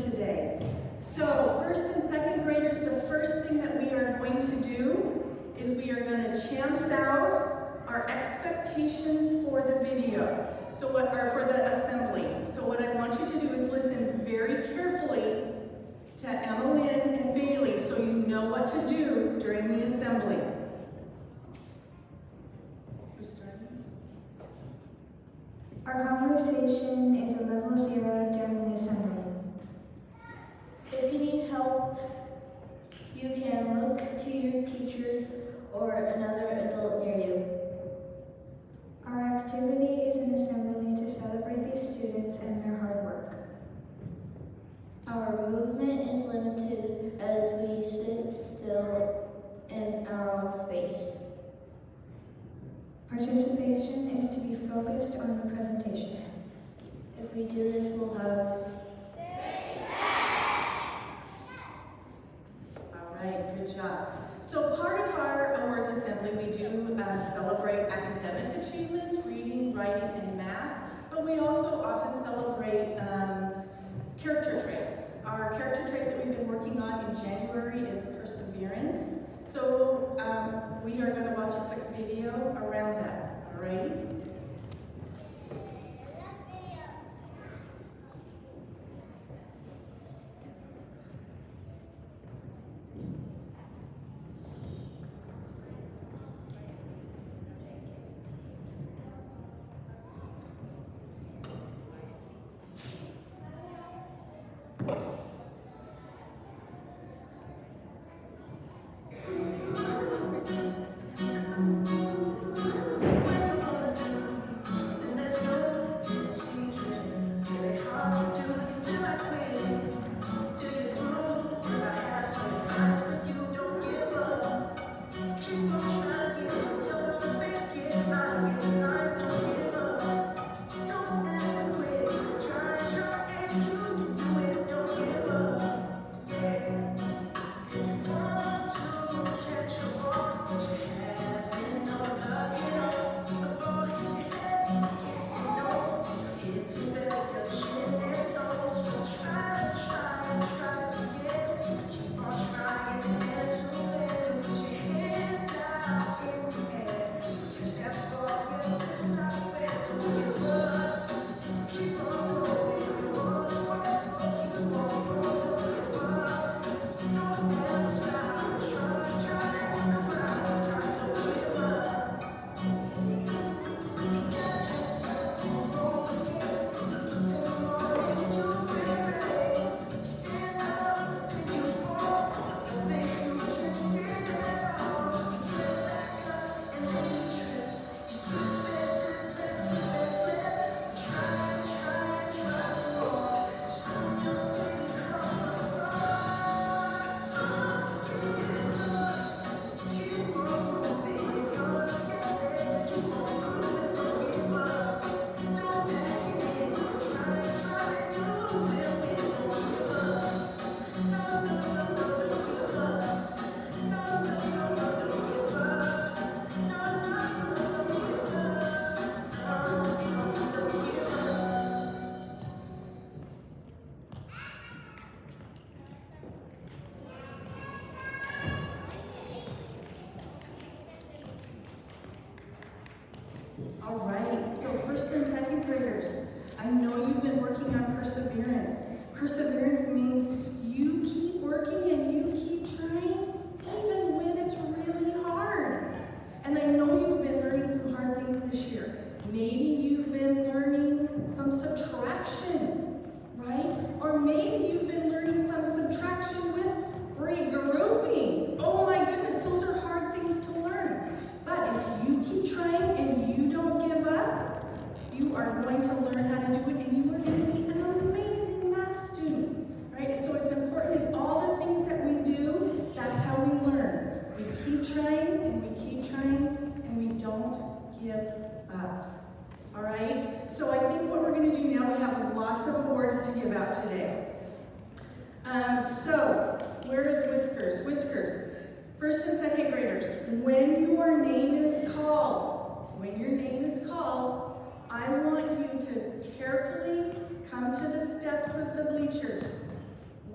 today. So first and second graders, the first thing that we are going to do is we are going to champs out our expectations for the video. For the assembly. So what I want you to do is listen very carefully to Emmalyn and Bailey so you know what to do during the assembly. Who's starting? Our conversation is a level 0 during the assembly. If you need help, you can look to your teachers or another adult near you. Our activity is an assembly to celebrate these students and their hard work. Our movement is limited as we sit still in our own space. Participation is to be focused on the presentation. If we do this, we'll have All right, good job. So part of our awards assembly, we do celebrate academic achievements, reading, writing, and math, but we also often celebrate character traits. Our character trait that we've been working on in January is perseverance. So we are going to watch a quick video around that, all right? All right, so first and second graders, I know you've been working on perseverance. Perseverance means you keep working and you keep trying even when it's really hard. And I know you've been learning some hard things this year. Maybe you've been learning some subtraction, right? Or maybe you've been learning some subtraction with regrouping. Oh my goodness, those are hard things to learn. But if you keep trying and you don't give up, you are going to learn how to do it and you are going to be an amazing math student, right? So it's important in all the things that we do, that's how we learn. We keep trying and we keep trying and we don't give up, all right? So I think what we're going to do now, we have lots of awards to give out today. So where is Whiskers? Whiskers. First and second graders, when your name is called, I want you to carefully come to the steps of the bleachers.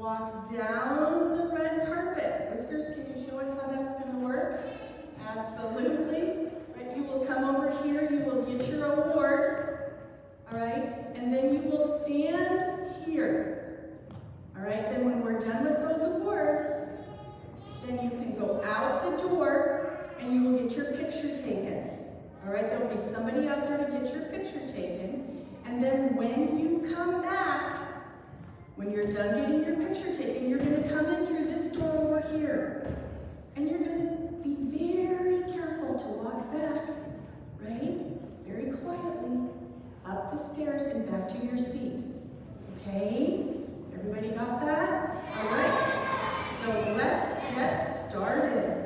walk down the red carpet. Whiskers, can you show us how that's going to work? Absolutely. Right, you will come over here, you will get your award, all right? And then you will stand here, all right? Then when we're done with those awards, then you can go out the door and you will get your picture taken. All right, there will be somebody out there to get your picture taken. And then when you come back, when you're done getting your picture taken, you're going to come in through this door over here. And you're going to be very careful to walk back, right? Very quietly up the stairs and back to your seat. Okay? Everybody got that? All right. So let's get started.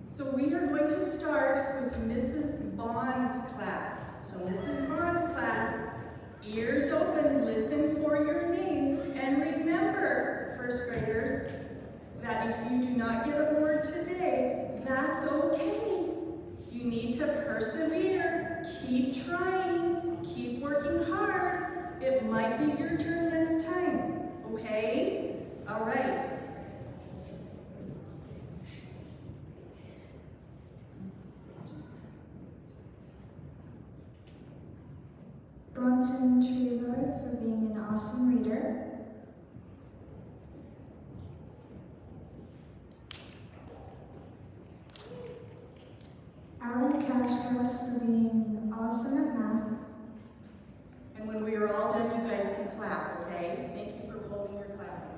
So we are going to start with Mrs. Bond's class. So Mrs. Bond's class, ears open, listen for your name, and remember, first graders, that if you do not get a word today, that's okay. You need to persevere, keep trying, keep working hard. It might be your turn next time, okay? All right. Bronson Treelor for being an awesome reader. Alan Kashkas for being awesome at math. And when we are all done, you guys can clap, okay? Thank you for holding your clapping.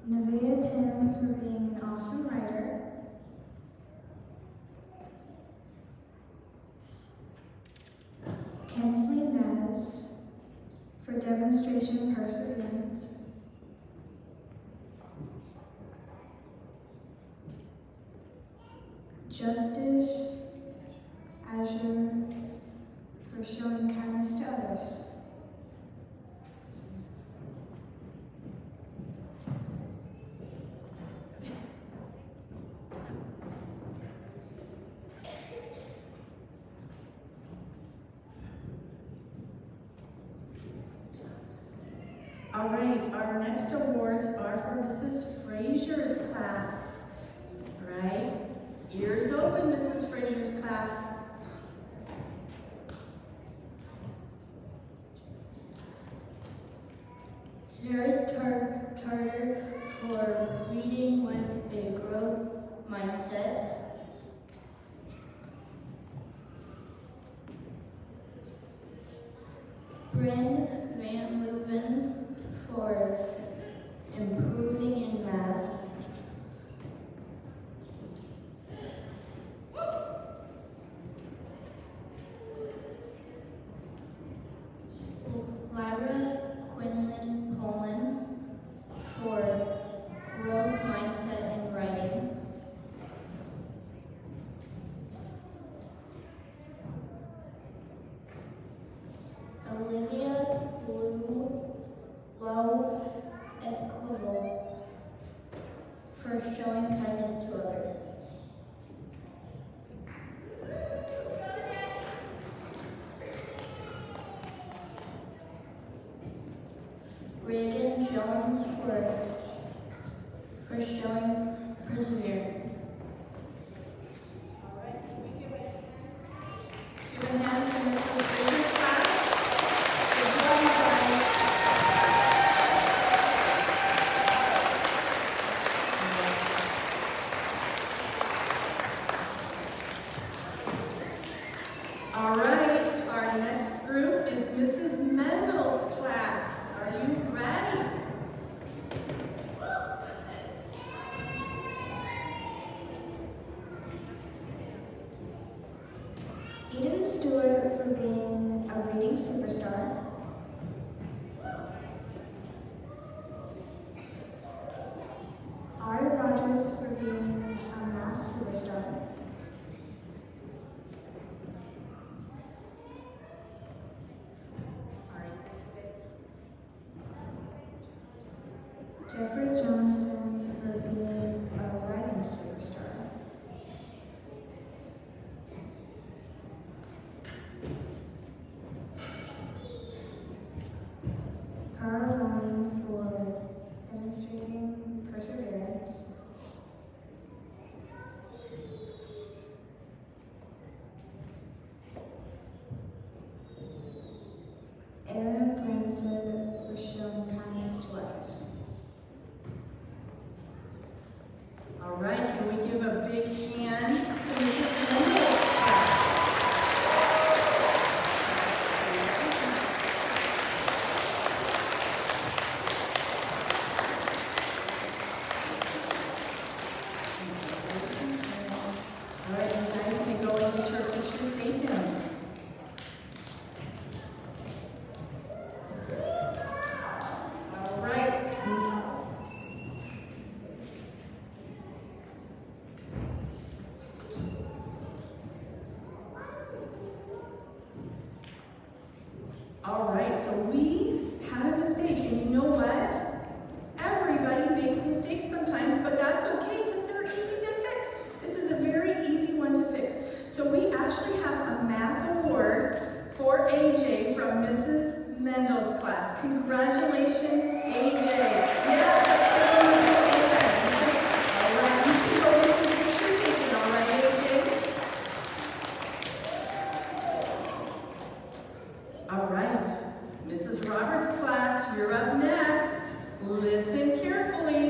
Nevaeh Tim for being an awesome writer. Kensley Nez for demonstration perseverance. Justice Azure for showing kindness to others. All right, our next awards are for Mrs. Frazier's class. All right, ears open, Mrs. Frazier's class. Jared Tarter for reading with a growth mindset. Bryn Van Leuven for improving in math. Lyra Quinlan Poland for growth mindset in writing. Olivia Low Esquivel for showing kindness to others. Reagan Jones for showing perseverance. All right, can we give a hand to Mrs. Frazier's class? Good job, you guys. All right, our next group is Mrs. Mendel's class. Are you ready? Eden Stewart for being a reading superstar. Ari Rogers for being a math superstar. Jeffrey Johnson for being a writing superstar. Caroline for demonstrating perseverance. Aaron Branson for showing kindness to others. All right, can we give a big hand to Mrs. Mendel's class? All right, you guys can go and get your picture taken. All right. All right, so we had a mistake, and you know what? Everybody makes mistakes sometimes, but that's okay because they're easy to fix. This is a very easy one to fix. So we actually have a math award for AJ from Mrs. Mendel's class. Congratulations, AJ. Yes, let's give him a big hand. All right, you can go get your picture taken, all right, AJ? All right, Mrs. Roberts' class, you're up next. Listen carefully.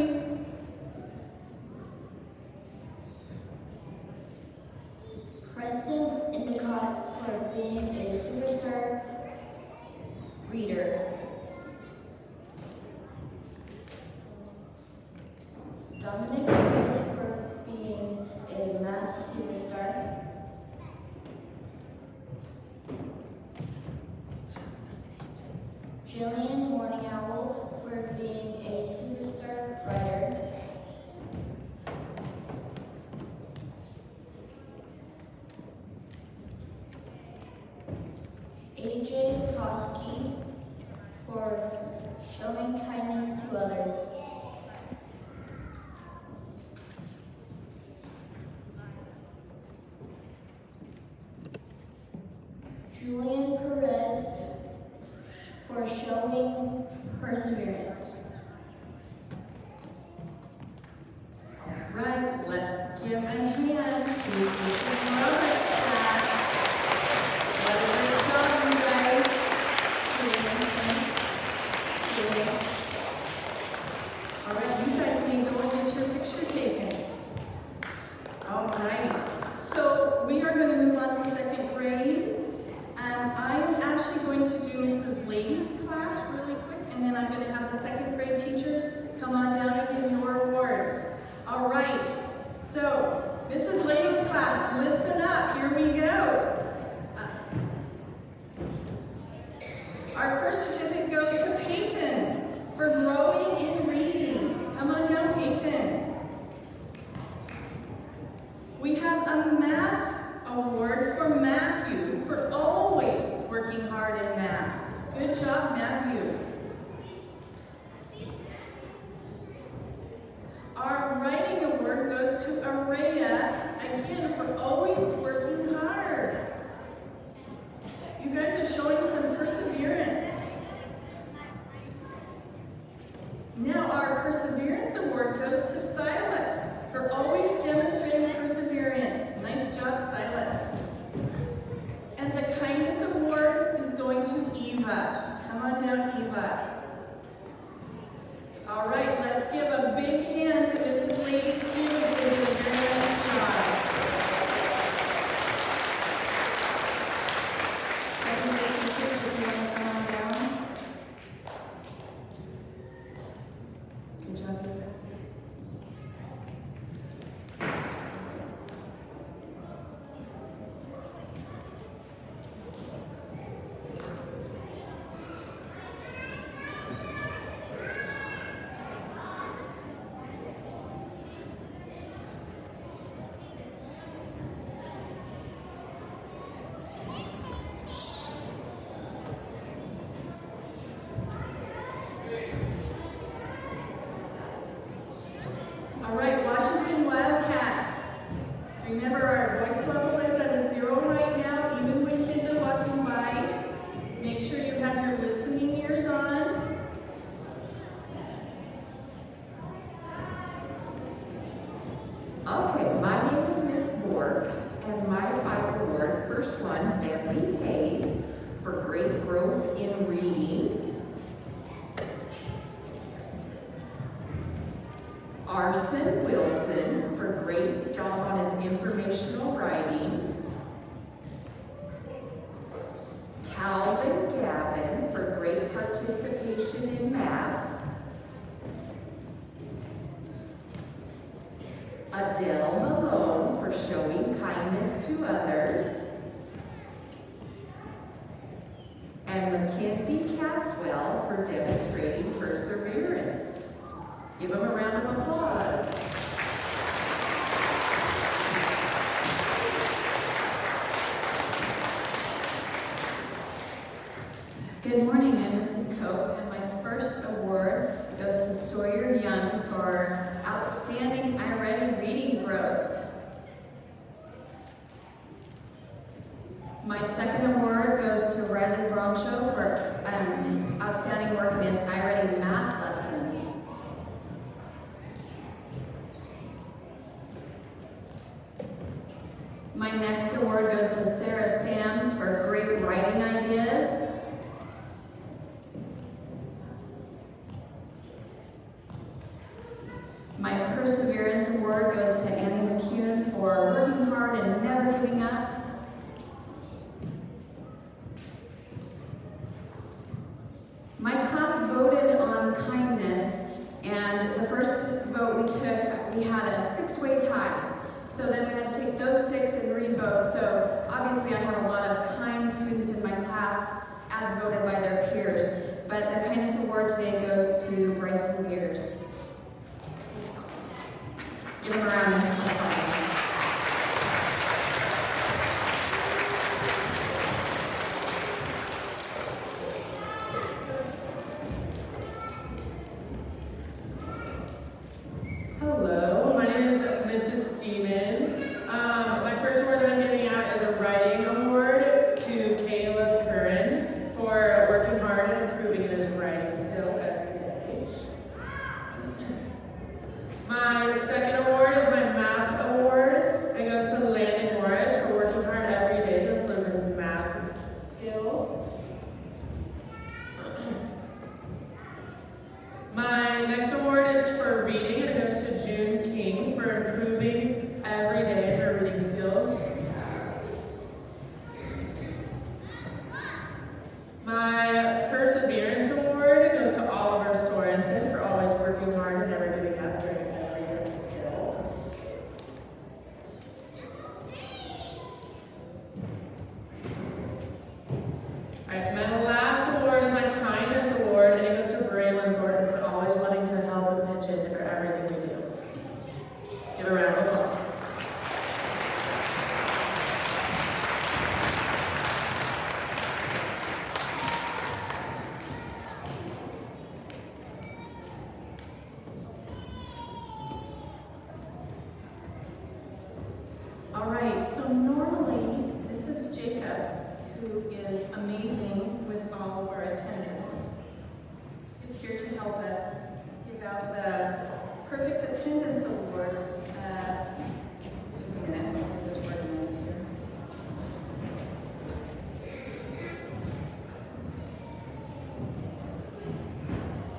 Preston Endicott for being a superstar reader. Dominic Perez for being a math superstar. Jillian Morning Owl for being a superstar writer. AJ Koski for showing kindness to others. Julian Perez for showing perseverance. All right, let's give a hand to Mrs. Roberts' class. What a great job, you guys. Julian. All right, you guys may go and get your picture taken. All right, so we are going to move on to second grade. I am actually going to do Mrs. Lady's class really quick, and then I'm going to have the second grade teachers come on down and give your awards. All right, so Mrs. Lady's class, listen up, here we go. Our first certificate goes to Peyton for growing in reading. Come on down, Peyton. We have a math award for Matthew for always working hard in math. Good job, Matthew. Our writing award goes to Araya, again, for always working hard. You guys are showing some perseverance. Now our perseverance award goes to Silas for always demonstrating perseverance. Nice job, Silas. And the kindness award is going to Eva. Come on down, Eva. All right, let's give a big hand to Mrs. Lady's students. They did a very nice job. Second grade teachers, if you want to come on down. Good job, Eva. Okay, my name is Miss Bork, and my 5 awards. First one, Bentley Hayes for great growth in reading. Arson Wilson for great job on his informational writing. Calvin Gavin for great participation in math. Adele Malone for showing kindness to others. And Mackenzie Caswell for demonstrating perseverance. Give them a round of applause. Good morning, I'm Mrs. Cope, and my first award goes to Sawyer Young for outstanding iReady reading growth. My second award goes to Riley Broncho for outstanding work in his iReady math lessons. My next award goes to Sarah Sams for great writing ideas. My Perseverance Award goes to Annie McCune for working hard and never giving up. My class voted on kindness, and the first vote we took, we had a 6-way tie. So then we had to take those 6 and re-vote. So obviously I have a lot of kind students in my class as voted by their peers. But the Kindness Award today goes to Bryson Beers. Give him a round of applause. Hello, my name is Mrs. Steven. My first award that I'm giving out is a writing award to Caleb Curran for working hard and improving in his writing skills every day. My second award is my math award. It goes to Landon Morris for working hard every day to improve his math skills. My next award is for reading, and it goes to June King for improving every day in her reading skills. My Perseverance Award goes to Oliver Sorensen for always working hard and never giving up during every skill. Alright, my last award is my Kindness Award, and it goes to Braylon Thornton for always wanting to help and pitch in for everything we do. Give a round of applause. All right, so normally, this is Jacobs, who is amazing with all of our attendance. He's here to help us give out the Perfect Attendance Awards. Just a minute, I'll get this organized here.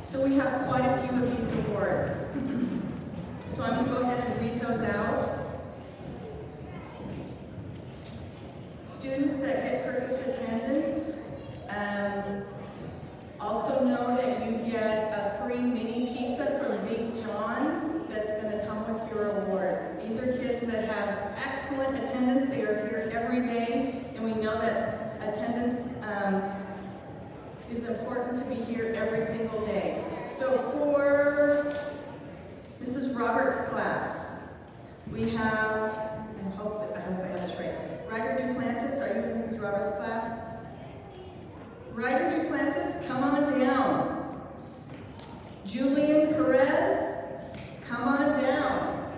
So we have quite a few of these awards. So I'm going to go ahead and read those out. Students that get perfect attendance also know that you get a free mini pizza from Big John's that's going to come with your award. These are kids that have excellent attendance. They are here every day, and we know that attendance is important to be here every single day. So for Mrs. Roberts' class, we have, I hope I have this right. Ryder Duplantis, are you in Mrs. Roberts' class? Ryder Duplantis, come on down. Julian Perez, come on down.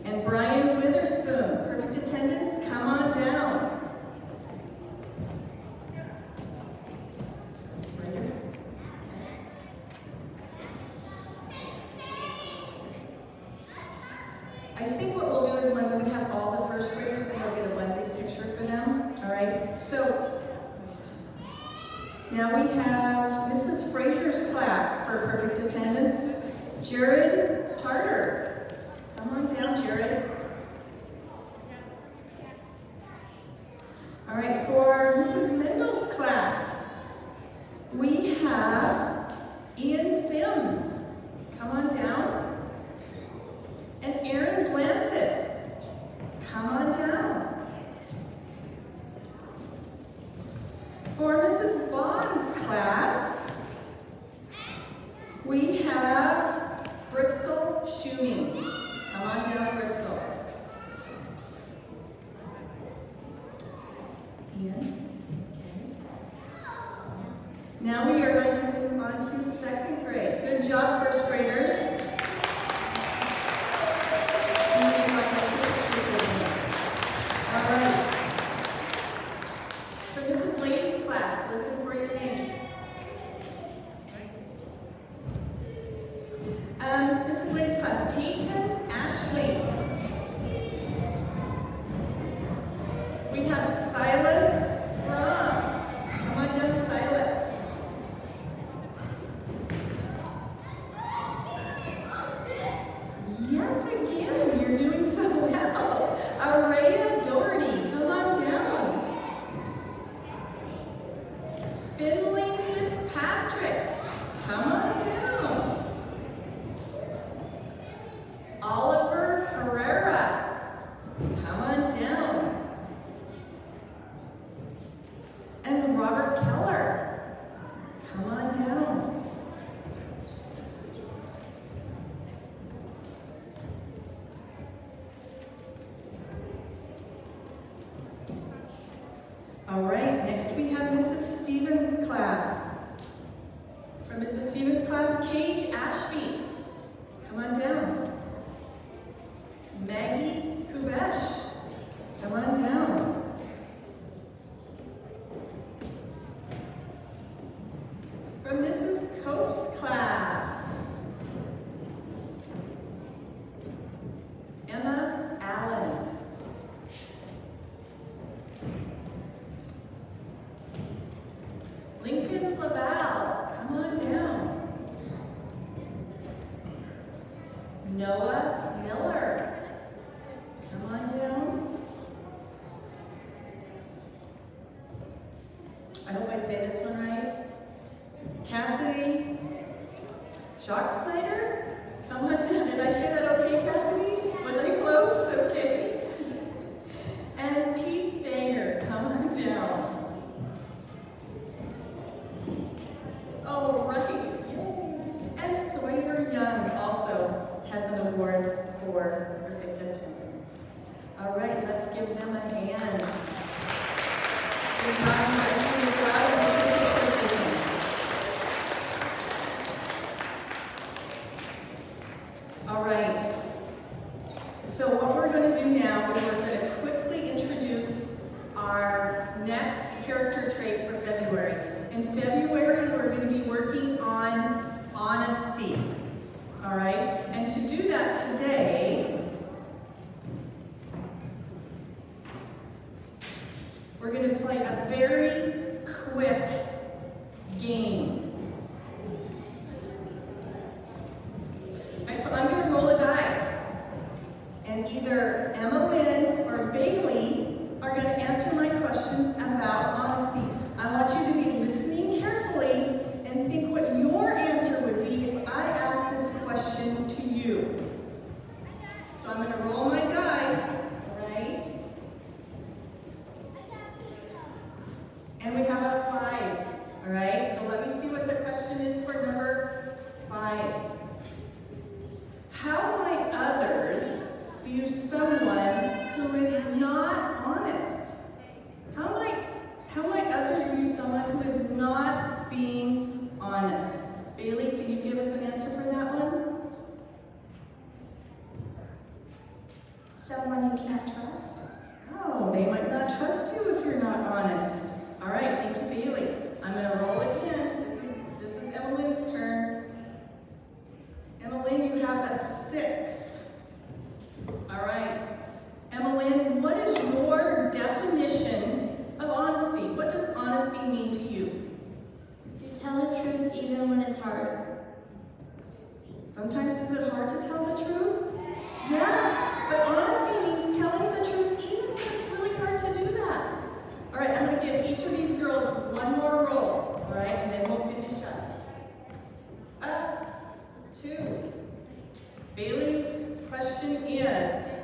And Brian Witherspoon, perfect attendance, come on down. Ryder? I think what we'll do is when we have all the first graders, then we'll get a one big picture for them. All right. So now we have Mrs. Frazier's class for perfect attendance. Jared Tarter. Come on down, Jared. All right, for Mrs. Mendel's class, we have Ian Sims. Come on down. And Aaron Blansett. Come on down. For Mrs. Bond's class, we have Bristol Schuming. Come on down, Bristol. Ian. Okay. Now we are going to move on to second grade. Good job, first graders. You need like a picture taken. All right. For Mrs. Lady's class, listen for your name. Mrs. Lady's class, Peyton Ashley. We have Silas Brum. Come on down, Silas. Yes, again, you're doing so well. Araya Doherty, come on down. Finley Fitzpatrick, come on down. Oliver Herrera, come on down. And Robert Keller, come on down. All right, next we have Mrs. Stevens' class. For Mrs. Stevens' class, Cage Ashby, come on down. Maggie Kubesh, come on down. From Mrs. Cope's class, Emma Allen. Lincoln Laval, come on down. Noah Miller, come on down. I hope I say this one right. Cassidy Schocksnyder, come on down. Did I say that okay, Cassidy? Was I close? Okay. And Pete Stanger, come on down. Oh, right. Yay. And Sawyer Young also has an award for perfect attendance. All right, let's give them a hand. Good job, I'm sure you're proud of what your pictures taken. All right. So what we're going to do now is we're going to quickly introduce our next character trait for February. In February, we're going to be working on honesty. All right? And to do that today, we're going to play a very quick game. All right, so I'm going to roll a die. And either Emma Lynn or Bailey are going to answer my questions about honesty. I want you to be listening carefully and think what your answer would be if I asked this question to you. So I'm going to roll my die, all right? And we have a 5, all right? So let me see what the question is for number 5. How might others view someone who is not honest? How might others view someone who is not being honest? Bailey, can you give us an answer for that one? Someone you can't trust. Oh, they might not trust you if you're not honest. All right, thank you, Bailey. I'm going to roll again. This is Emmeline's turn. Emmeline, you have a 6. All All right. Emmeline, what is your definition of honesty? What does honesty mean to you? To tell the truth even when it's hard. Sometimes is it hard to tell the truth? Yes, but honesty means telling the truth even when it's really hard to do that. All right, I'm going to give each of these girls one more roll, all right, and then we'll finish up. Up, 2. Bailey's question is,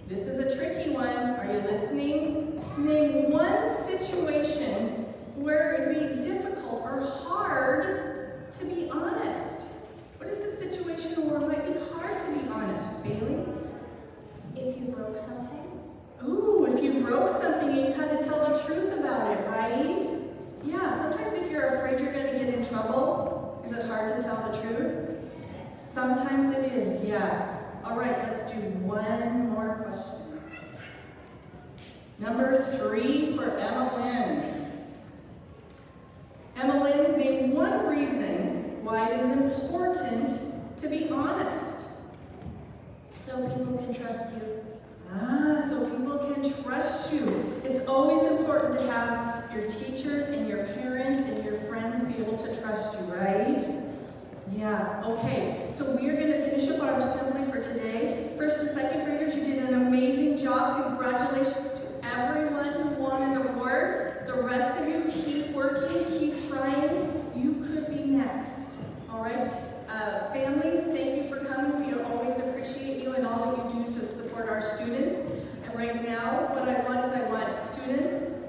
this is a tricky one. Are you listening? Name one situation where it would be difficult or hard to be honest. What is the situation where it might be hard to be honest, Bailey? If you broke something, Ooh, if you broke something and you had to tell the truth about it, right? Yeah, sometimes if you're afraid you're going to get in trouble, is it hard to tell the truth? Sometimes it is, yeah. All right, let's do one more question. Number 3 for Emmeline. Emmeline, name one reason why it is important to be honest. So people can trust you. So people can trust you. It's always important to have your teachers and your parents and your friends be able to trust you, right? Yeah, okay. So we are going to finish up our assembly for today. First and second graders, you did an amazing job. Congratulations to everyone who won an award. The rest of you, keep working, keep trying. You could be next, all right? Families, thank you for coming. We always appreciate you and all that you do to support our students. And right now, what I want